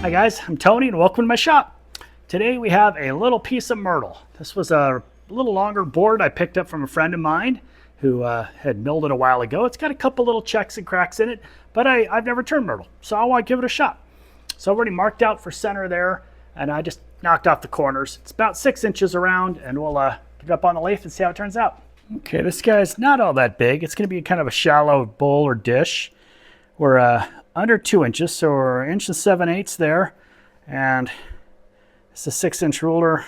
Hi guys, I'm Tony and welcome to my shop. Today we have a little piece of myrtle. This was a little longer board I picked up from a friend of mine who had milled it a while ago. It's got a couple little checks and cracks in it, but I've never turned myrtle, so I want to give it a shot. So I've already marked out for center there, and I just knocked off the corners. It's about 6 inches around, and we'll get it up on the lathe and see how it turns out. Okay, this guy's not all that big. It's going to be kind of a shallow bowl or dish. We're under 2 inches, so we're 1 7/8 inches there, and it's a 6-inch ruler.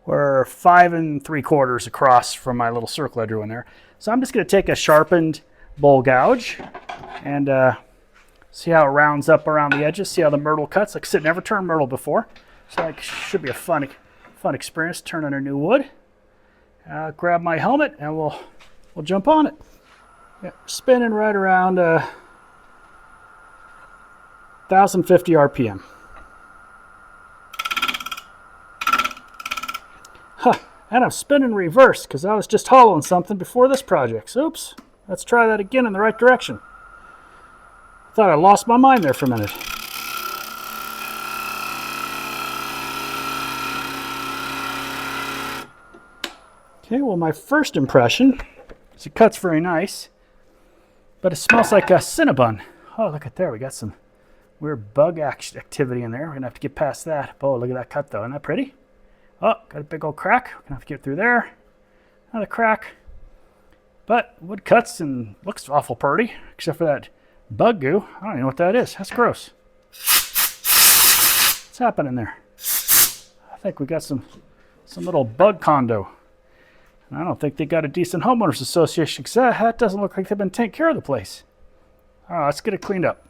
We're 5 3/4 across from my little circle I drew in there. So I'm just going to take a sharpened bowl gouge and see how it rounds up around the edges, see how the myrtle cuts. Like I said, never turned myrtle before, so it should be a fun experience turning a new wood. Grab my helmet and we'll jump on it. Yeah, spinning right around 1050 RPM. Huh, and I'm spinning reverse because I was just hollowing something before this project. So, oops, let's try that again in the right direction. Thought I lost my mind there for a minute. Okay, well, my first impression is it cuts very nice, but it smells like a Cinnabon. Oh, look at there, we got some weird bug activity in there. We're gonna have to get past that. Oh, look at that cut though, isn't that pretty? Oh, got a big old crack. We're gonna have to get through there. Another crack. But wood cuts and looks awful pretty, except for that bug goo. I don't even know what that is. That's gross. What's happening there? I think we got some little bug condo. And I don't think they got a decent homeowners association because that doesn't look like they've been taking care of the place. All right, let's get it cleaned up.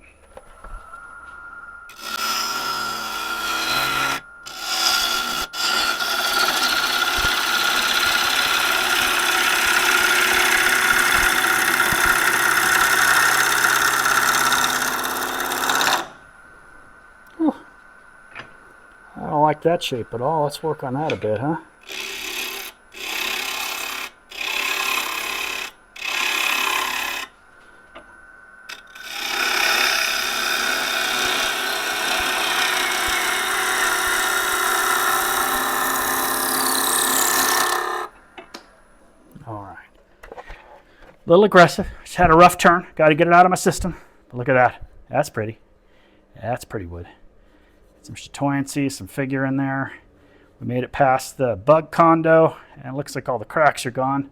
I don't like that shape at all. Let's work on that a bit, huh? All right. A little aggressive. Just had a rough turn. Got to get it out of my system. But look at that. That's pretty. That's pretty wood. Some chatoyancy, some figure in there. We made it past the bug condo, and it looks like all the cracks are gone.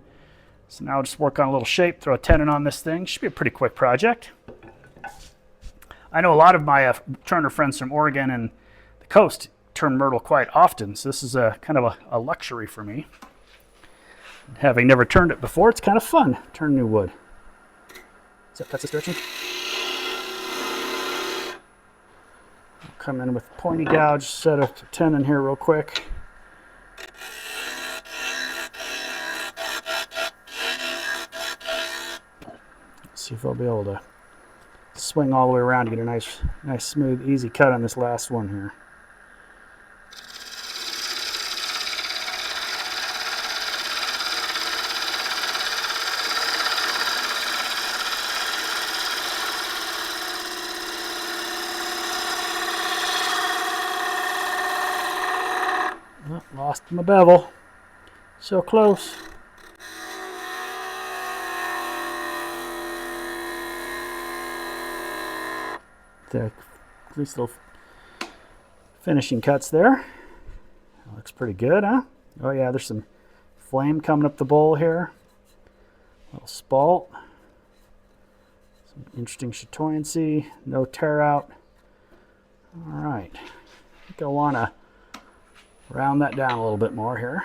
So now I'll just work on a little shape, throw a tenon on this thing. Should be a pretty quick project. I know a lot of my turner friends from Oregon and the coast turn myrtle quite often, so this is a kind of a luxury for me. Having never turned it before, it's kind of fun, turn new wood. Is that this direction? Come in with pointy gouge, set a tenon here real quick. See if I'll be able to swing all the way around to get a nice smooth, easy cut on this last one here. Oh, lost my bevel. So close. At least little finishing cuts there. That looks pretty good, huh? Oh yeah, there's some flame coming up the bowl here. A little spalt. Some interesting chatoyancy. No tear out. All right. I think I want to round that down a little bit more here.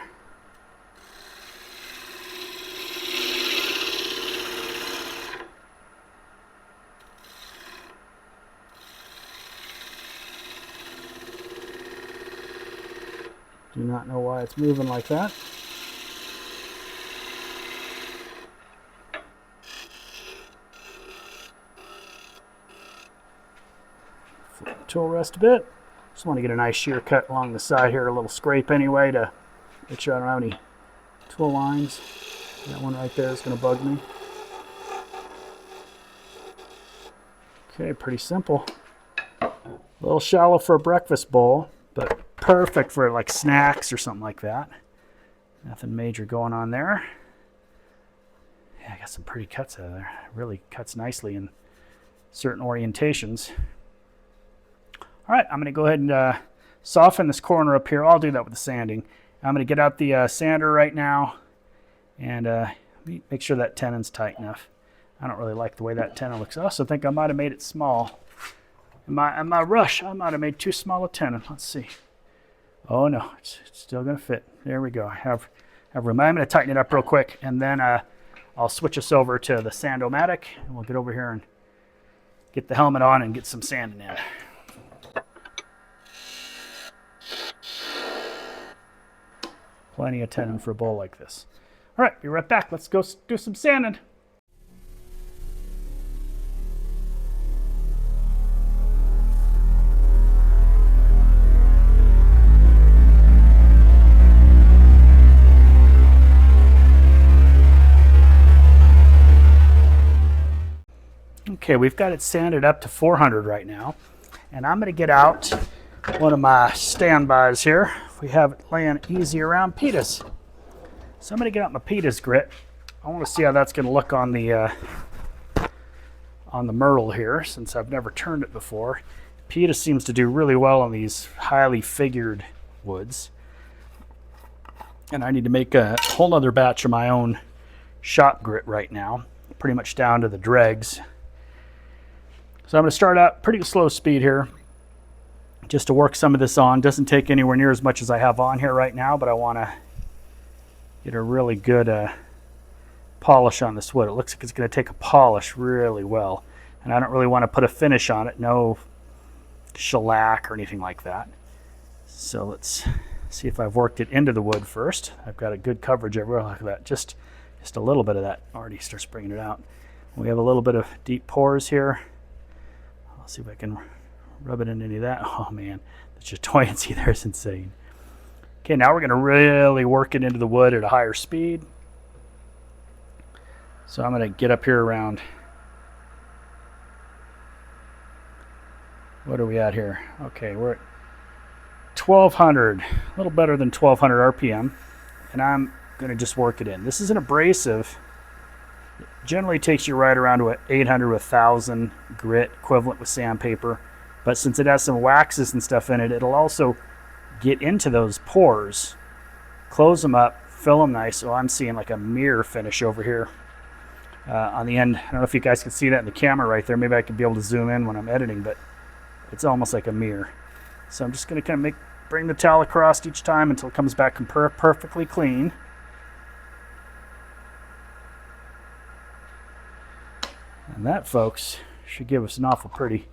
Do not know why it's moving like that. Flip the tool rest a bit. Just want to get a nice shear cut along the side here, a little scrape anyway to make sure I don't have any tool lines. That one right there is going to bug me. Okay, pretty simple. A little shallow for a breakfast bowl, but perfect for like snacks or something like that. Nothing major going on there. Yeah, I got some pretty cuts out of there. It really cuts nicely in certain orientations. All right, I'm going to go ahead and soften this corner up here. I'll do that with the sanding. I'm going to get out the sander right now and make sure that tenon's tight enough. I don't really like the way that tenon looks. I also think I might have made it small. In my rush, I might have made too small a tenon. Let's see. Oh no, it's still going to fit. There we go. I have room. I'm going to tighten it up real quick, and then I'll switch us over to the Sand-O-Matic, and we'll get over here and get the helmet on and get some sanding in. Plenty of tenon for a bowl like this. All right, be right back. Let's go do some sanding. Okay, we've got it sanded up to 400 right now, and I'm going to get out one of my standbys here. We have it laying easy around pitas. So I'm going to get out my pitas grit. I want to see how that's going to look on the Myrtle here, since I've never turned it before. Pita seems to do really well on these highly figured woods, and I need to make a whole other batch of my own shop grit right now, pretty much down to the dregs. So I'm going to start out pretty slow speed here just to work some of this on. Doesn't take anywhere near as much as I have on here right now, but I want to get a really good polish on this wood. It looks like it's going to take a polish really well, and I don't really want to put a finish on it, no shellac or anything like that. So let's see if I've worked it into the wood first. I've got a good coverage everywhere like that. Just a little bit of that already starts bringing it out. We have a little bit of deep pores here. I'll see if I can rub it into any of that. Oh man, the chatoyancy there is insane. Okay, now we're going to really work it into the wood at a higher speed. So I'm going to get up here around, what are we at here? Okay, we're at 1200, a little better than 1200 RPM, and I'm going to just work it in. This is an abrasive. It generally takes you right around to an 800 to 1000 grit, equivalent with sandpaper. But since it has some waxes and stuff in it, it'll also get into those pores, close them up, fill them nice. So I'm seeing like a mirror finish over here on the end. I don't know if you guys can see that in the camera right there. Maybe I could be able to zoom in when I'm editing, but it's almost like a mirror. So I'm just going to kind of bring the towel across each time until it comes back perfectly clean. And that, folks, should give us an awful pretty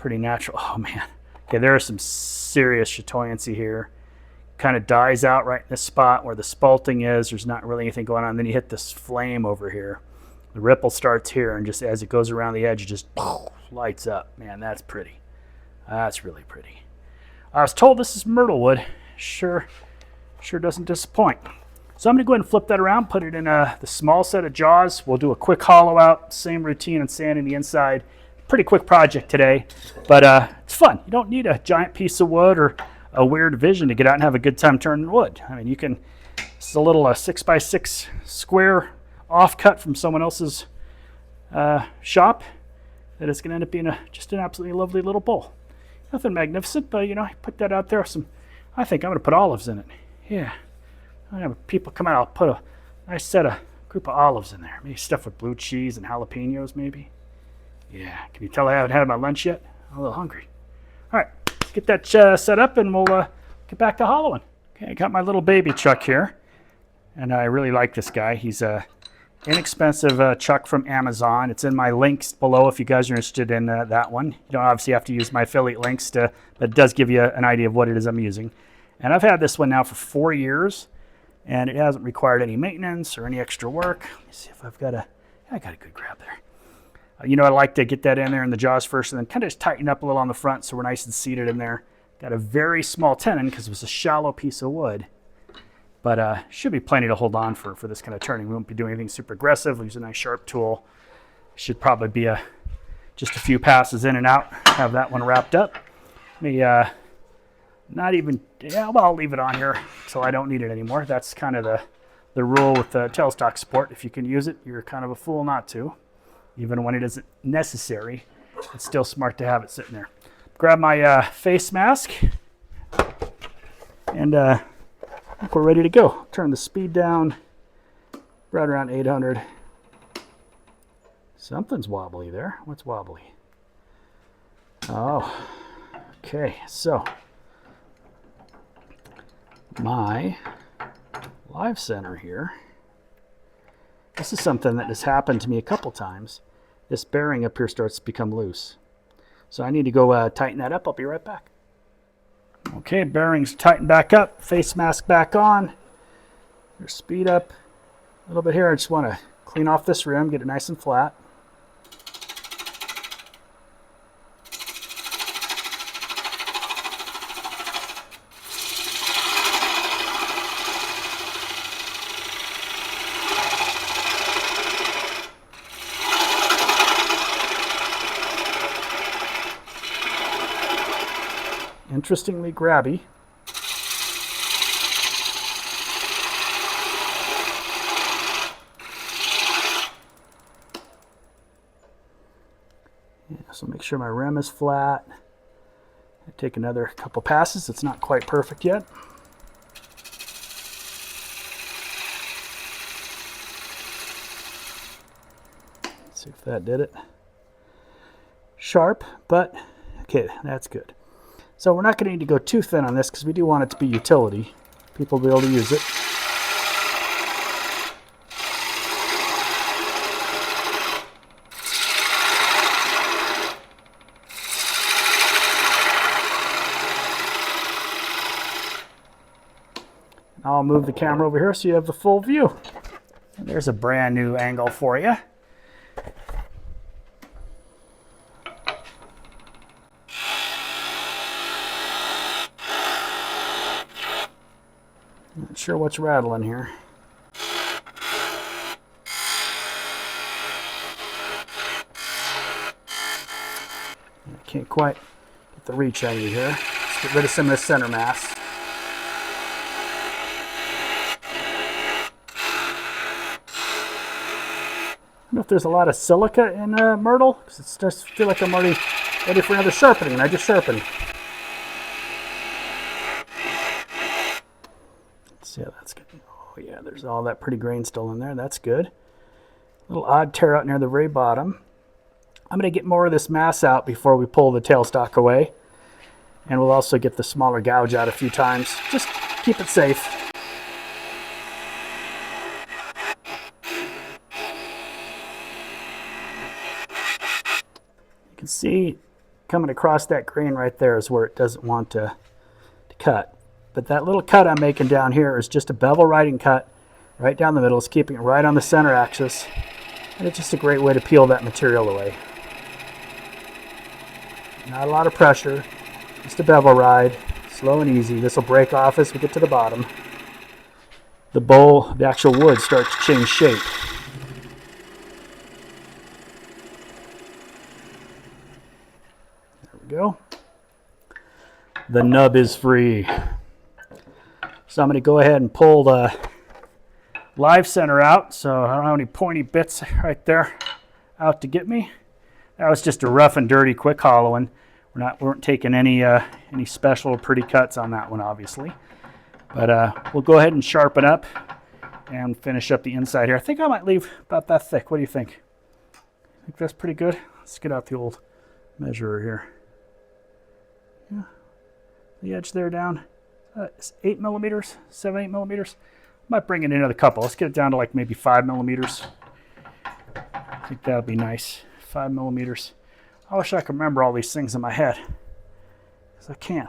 natural. Oh man. Okay, there is some serious chatoyancy here. Kind of dies out right in this spot where the spalting is. There's not really anything going on. Then you hit this flame over here. The ripple starts here, and just as it goes around the edge, it just lights up. Man, that's pretty. That's really pretty. I was told this is myrtle wood. Sure doesn't disappoint. So I'm going to go ahead and flip that around, put it in the small set of jaws. We'll do a quick hollow out, same routine and sanding the inside. Pretty quick project today, but it's fun. You don't need a giant piece of wood or a weird vision to get out and have a good time turning wood. I mean, this is a little 6x6 square offcut from someone else's shop that is going to end up being just an absolutely lovely little bowl. Nothing magnificent, but I put that out there. I think I'm going to put olives in it. Yeah. I'm going to have people come out. I'll put a nice group of olives in there. Maybe stuffed with blue cheese and jalapenos, maybe. Yeah. Can you tell I haven't had my lunch yet? I'm a little hungry. All right. Let's get that set up, and we'll get back to hollowing. Okay. I got my little baby chuck here, and I really like this guy. He's a inexpensive chuck from Amazon. It's in my links below if you guys are interested in that one. You don't obviously have to use my affiliate links, but it does give you an idea of what it is I'm using. And I've had this one now for 4 years. And it hasn't required any maintenance or any extra work. Let me see if I got a good grab there. I like to get that in there in the jaws first and then kind of just tighten up a little on the front so we're nice and seated in there. Got a very small tenon because it was a shallow piece of wood. But should be plenty to hold on for this kind of turning. We won't be doing anything super aggressive. We'll use a nice sharp tool. Should probably be just a few passes in and out. Have that one wrapped up. Me, not even, yeah, well, I'll leave it on here until I don't need it anymore. That's kind of the rule with the tailstock sport. If you can use it, you're kind of a fool not to. Even when it isn't necessary, it's still smart to have it sitting there. Grab my face mask, and I think we're ready to go. Turn the speed down right around 800. Something's wobbly there. What's wobbly? Oh, okay, so my live center here. This is something that has happened to me a couple times. This bearing up here starts to become loose. So I need to go tighten that up. I'll be right back. Okay, bearings tightened back up. Face mask back on. There's speed up a little bit here. I just want to clean off this rim, get it nice and flat. Interestingly grabby. Yeah, so make sure my rim is flat. I take another couple passes. It's not quite perfect yet. Let's see if that did it. Sharp, but okay, that's good. So we're not going to need to go too thin on this because we do want it to be utility. People will be able to use it. I'll move the camera over here so you have the full view. And there's a brand new angle for you. Not sure what's rattling here. I can't quite get the reach out of here. Let's get rid of some of the center mass. I don't know if there's a lot of silica in Myrtle, because it starts to feel like I'm already ready for another sharpening, and I just sharpened. Yeah, that's good. Oh yeah, there's all that pretty grain still in there. That's good. A little odd tear out near the very bottom. I'm going to get more of this mass out before we pull the tailstock away. And we'll also get the smaller gouge out a few times. Just keep it safe. You can see coming across that grain right there is where it doesn't want to cut. But that little cut I'm making down here is just a bevel riding cut right down the middle. It's keeping it right on the center axis. And it's just a great way to peel that material away. Not a lot of pressure, just a bevel ride, slow and easy. This will break off as we get to the bottom. The bowl, the actual wood starts to change shape. There we go. The nub is free. So I'm going to go ahead and pull the live center out. So I don't have any pointy bits right there out to get me. That was just a rough and dirty quick hollowing. We weren't taking any special pretty cuts on that one, obviously. But we'll go ahead and sharpen up and finish up the inside here. I think I might leave about that thick. What do you think? I think that's pretty good. Let's get out the old measurer here. Yeah, the edge there down. 8 millimeters, 7-8 millimeters. Might bring it in another couple. Let's get it down to like maybe 5 millimeters. I think that'll be nice. 5 millimeters. I wish I could remember all these things in my head, because I can't.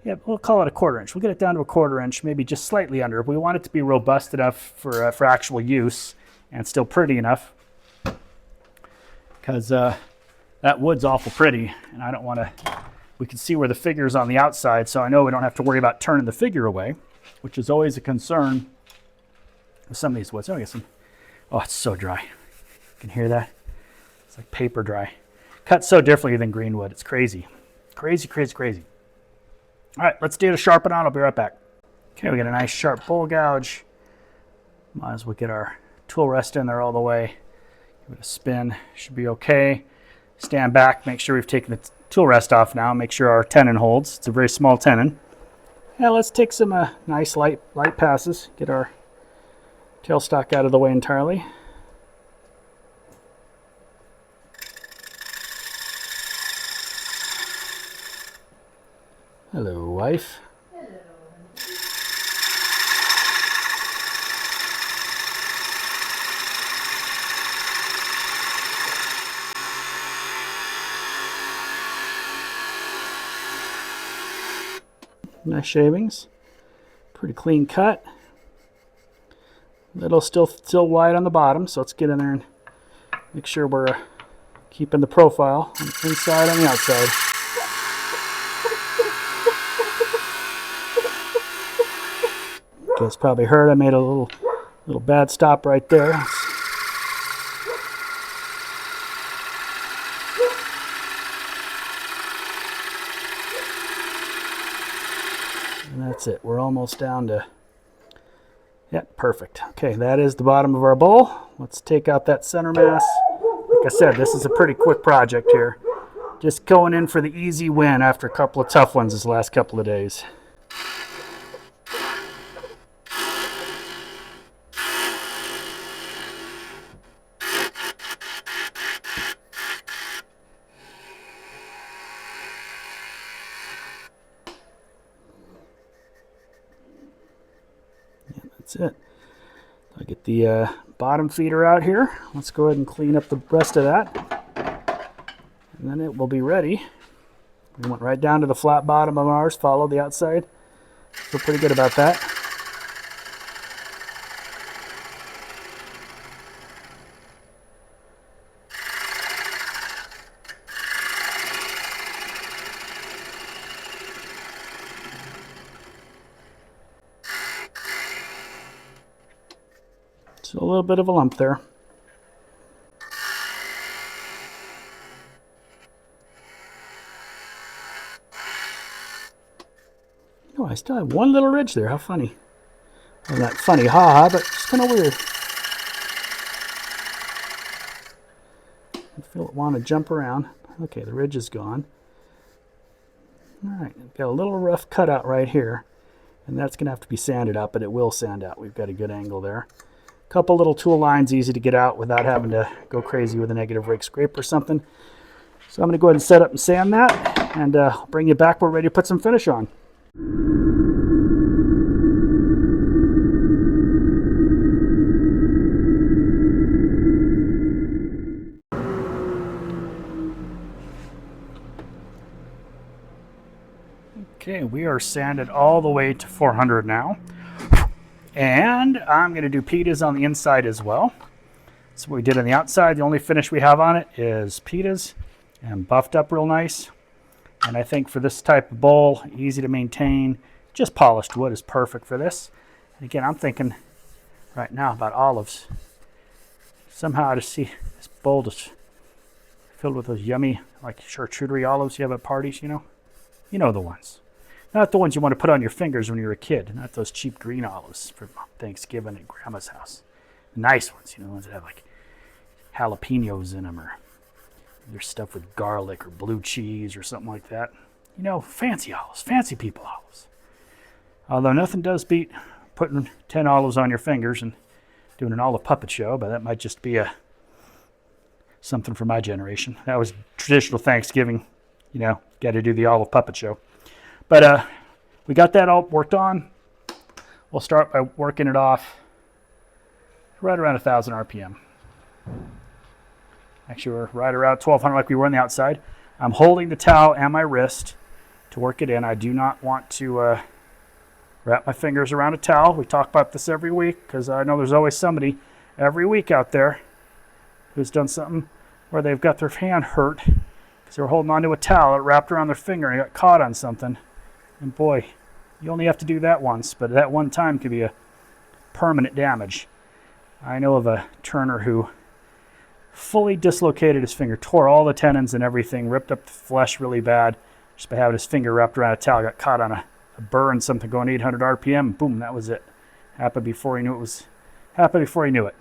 Yeah, we'll call it a 1/4 inch. We'll get it down to a 1/4 inch, maybe just slightly under. We want it to be robust enough for actual use and still pretty enough, because that wood's awful pretty, and I don't want to. We can see where the figure is on the outside, so I know we don't have to worry about turning the figure away, which is always a concern with some of these woods. Oh, I get some. Oh, it's so dry. You can hear that? It's like paper dry. Cut so differently than green wood. It's crazy. Crazy, crazy, crazy. All right, let's do the sharpen on. I'll be right back. Okay, we got a nice sharp bowl gouge. Might as well get our tool rest in there all the way. Give it a spin. Should be okay. Stand back. Make sure we've taken the tool rest off now. Make sure our tenon holds. It's a very small tenon. Now let's take some nice light passes. Get our tailstock out of the way entirely. Hello, wife. Hello. Nice shavings. Pretty clean cut. Little still wide on the bottom, so let's get in there and make sure we're keeping the profile on the inside and the outside. You guys probably heard I made a little bad stop right there. And that's it. We're almost down to, yeah, perfect. Okay, that is the bottom of our bowl. Let's take out that center mass. Like I said, this is a pretty quick project here. Just going in for the easy win after a couple of tough ones this last couple of days. That's it. I'll get the bottom feeder out here. Let's go ahead and clean up the rest of that. And then it will be ready. We went right down to the flat bottom of ours, follow the outside. Feel pretty good about that. So a little bit of a lump there. Oh, I still have one little ridge there. How funny. Well, not funny, haha, but it's kind of weird. I feel it want to jump around. Okay, the ridge is gone. All right, got a little rough cutout right here, and that's going to have to be sanded up, but it will sand out. We've got a good angle there. Couple little tool lines, easy to get out without having to go crazy with a negative rake scrape or something. So I'm going to go ahead and set up and sand that, and bring you back. We're ready to put some finish on. Okay, we are sanded all the way to 400 now. And I'm going to do pitas on the inside as well. So what we did on the outside, the only finish we have on it is pitas and buffed up real nice. And I think for this type of bowl, easy to maintain, just polished wood is perfect for this. And again, I'm thinking right now about olives. Somehow to see this bowl just filled with those yummy, like charcuterie olives you have at parties, you know? You know the ones. Not the ones you want to put on your fingers when you're a kid. Not those cheap green olives for Thanksgiving at Grandma's house. The nice ones, you know, the ones that have like jalapenos in them, or they're stuffed with garlic or blue cheese or something like that. You know, fancy olives, fancy people olives. Although nothing does beat putting 10 olives on your fingers and doing an olive puppet show, but that might just be something for my generation. That was traditional Thanksgiving, you know, got to do the olive puppet show. But we got that all worked on. We'll start by working it off right around 1,000 RPM. Actually, we're right around 1,200 like we were on the outside. I'm holding the towel and my wrist to work it in. I do not want to wrap my fingers around a towel. We talk about this every week because I know there's always somebody every week out there who's done something where they've got their hand hurt because they were holding onto a towel that wrapped around their finger and got caught on something. And boy, you only have to do that once, but that one time could be a permanent damage. I know of a turner who fully dislocated his finger, tore all the tendons and everything, ripped up the flesh really bad, just by having his finger wrapped around a towel. Got caught on a burr and something going 800 RPM. Boom, that was it. Happened before he knew it.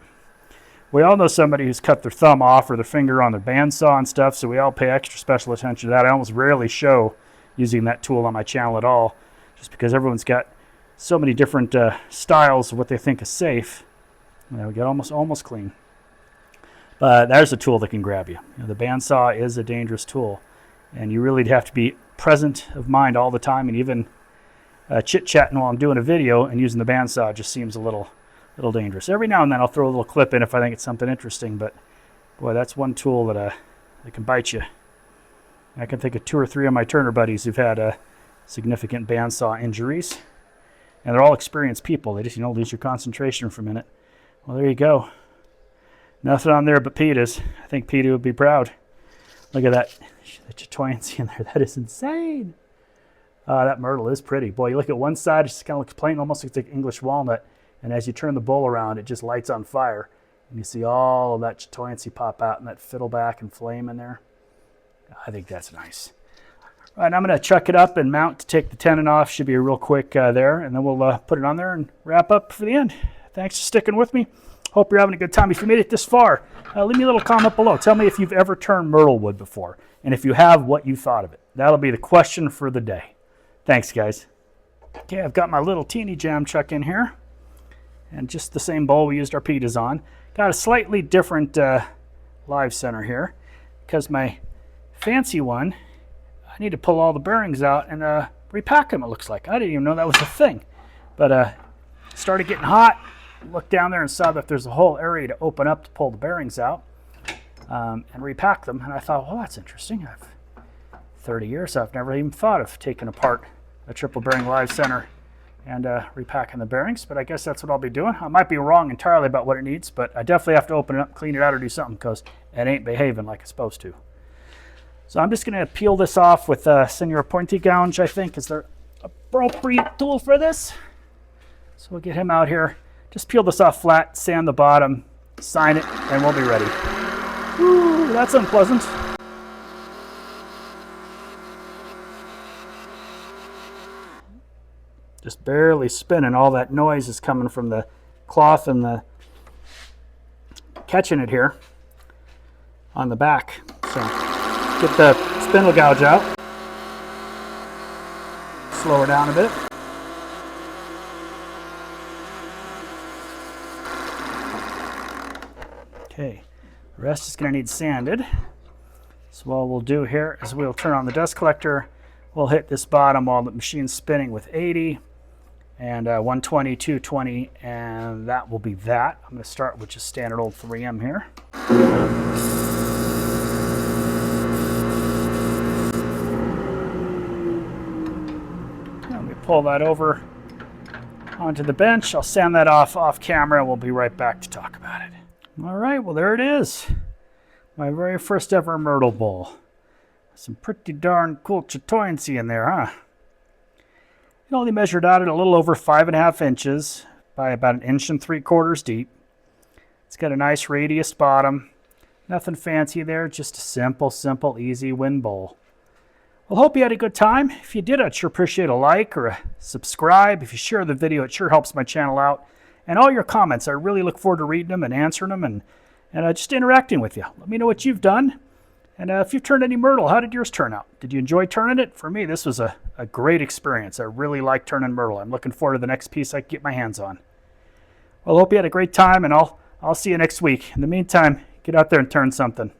We all know somebody who's cut their thumb off or their finger on their bandsaw and stuff, so we all pay extra special attention to that. I almost rarely show using that tool on my channel at all, just because everyone's got so many different styles of what they think is safe. We get almost clean. But there's a tool that can grab you. The bandsaw is a dangerous tool, and you really have to be present of mind all the time, and even chit-chatting while I'm doing a video and using the bandsaw just seems a little dangerous. Every now and then I'll throw a little clip in if I think it's something interesting, but boy, that's one tool that can bite you. I can think of 2 or 3 of my turner buddies who've had significant bandsaw injuries, and they're all experienced people. They just, lose your concentration for a minute. Well, there you go. Nothing on there but Peter's. I think Peter would be proud. Look at that. The chatoyancy in there. That is insane. That myrtle is pretty. Boy, you look at one side, it just kind of looks plain, almost looks like English walnut. And as you turn the bowl around, it just lights on fire. And you see all of that chatoyancy pop out and that fiddleback and flame in there. I think that's nice. All right, I'm going to chuck it up and mount to take the tenon off. Should be a real quick there. And then we'll put it on there and wrap up for the end. Thanks for sticking with me. Hope you're having a good time. If you made it this far, leave me a little comment below. Tell me if you've ever turned myrtle wood before. And if you have, what you thought of it. That'll be the question for the day. Thanks, guys. Okay, I've got my little teeny jam chuck in here. And just the same bowl we used our pitas on. Got a slightly different live center here, because my fancy one, I need to pull all the bearings out and repack them, it looks like. I didn't even know that was a thing. But started getting hot, looked down there and saw that there's a whole area to open up to pull the bearings out and repack them. And I thought, well, that's interesting. I've 30 years, I've never even thought of taking apart a triple bearing live center and repacking the bearings, but I guess that's what I'll be doing. I might be wrong entirely about what it needs, but I definitely have to open it up, clean it out, or do something, because it ain't behaving like it's supposed to. So I'm just going to peel this off with Senor Pointy Gouge, I think, is the appropriate tool for this. So we'll get him out here. Just peel this off flat, sand the bottom, sign it, and we'll be ready. Ooh, that's unpleasant. Just barely spinning. All that noise is coming from the cloth and the catching it here on the back. So get the spindle gouge out. Slow her down a bit. Okay, the rest is going to need sanded. So what we'll do here is we'll turn on the dust collector. We'll hit this bottom while the machine's spinning with 80. And 120, 220, and that will be that. I'm going to start with just standard old 3M here. Let me pull that over onto the bench. I'll sand that off camera, and we'll be right back to talk about it. All right, well, there it is. My very first ever Myrtle bowl. Some pretty darn cool chatoyancy in there, huh? It only measured out at a little over 5.5 inches by about 1 3/4 deep. It's got a nice radius bottom. Nothing fancy there, just a simple, easy wind bowl. Well, hope you had a good time. If you did, I'd sure appreciate a like or a subscribe. If you share the video, it sure helps my channel out. And all your comments, I really look forward to reading them and answering them and just interacting with you. Let me know what you've done. And if you've turned any myrtle, how did yours turn out? Did you enjoy turning it? For me, this was a great experience. I really like turning myrtle. I'm looking forward to the next piece I can get my hands on. Well, I hope you had a great time, and I'll see you next week. In the meantime, get out there and turn something.